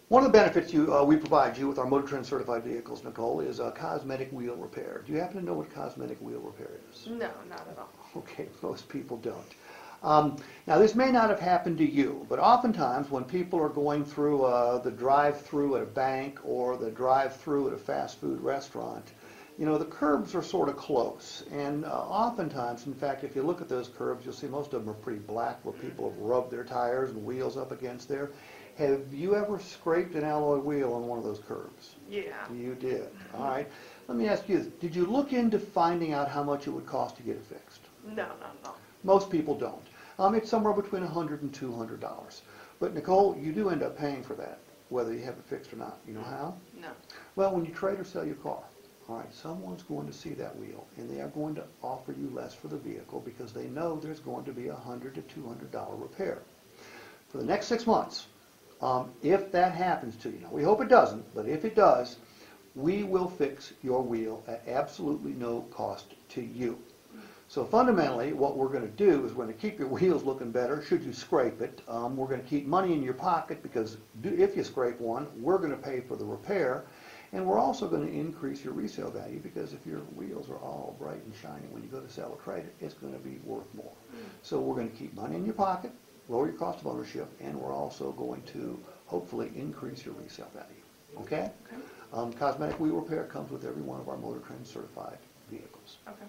One of the benefits we provide you with our Motor Trend certified vehicles, Nicole, is cosmetic wheel repair. Do you happen to know what cosmetic wheel repair is? No, not at all. Okay, most people don't. Now, this may not have happened to you, but oftentimes when people are going through the drive-through at a bank or the drive-through at a fast food restaurant, you know, the curbs are sort of close. And oftentimes, in fact, if you look at those curbs, you'll see most of them are pretty black where people have rubbed their tires and wheels up against there. Have you ever scraped an alloy wheel on one of those curbs? Yeah. You did. All right. Let me ask you this. Did you look into finding out how much it would cost to get it fixed? No. Most people don't. It's somewhere between $100 and $200. But Nicole, you do end up paying for that, whether you have it fixed or not. You know how? No. Well, when you trade or sell your car, all right, someone's going to see that wheel, and they are going to offer you less for the vehicle because they know there's going to be a $100 to $200 repair. For the next 6 months, if that happens to you, now we hope it doesn't, but if it does, we will fix your wheel at absolutely no cost to you. So fundamentally, what we're going to do is we're going to keep your wheels looking better should you scrape it. We're going to keep money in your pocket because if you scrape one, we're going to pay for the repair. And we're also going to increase your resale value because if your wheels are all bright and shiny when you go to sell or trade it, it's going to be worth more. So we're going to keep money in your pocket, lower your cost of ownership, and we're also going to hopefully increase your resale value. Okay? Cosmetic wheel repair comes with every one of our Motor Trend certified vehicles. Okay.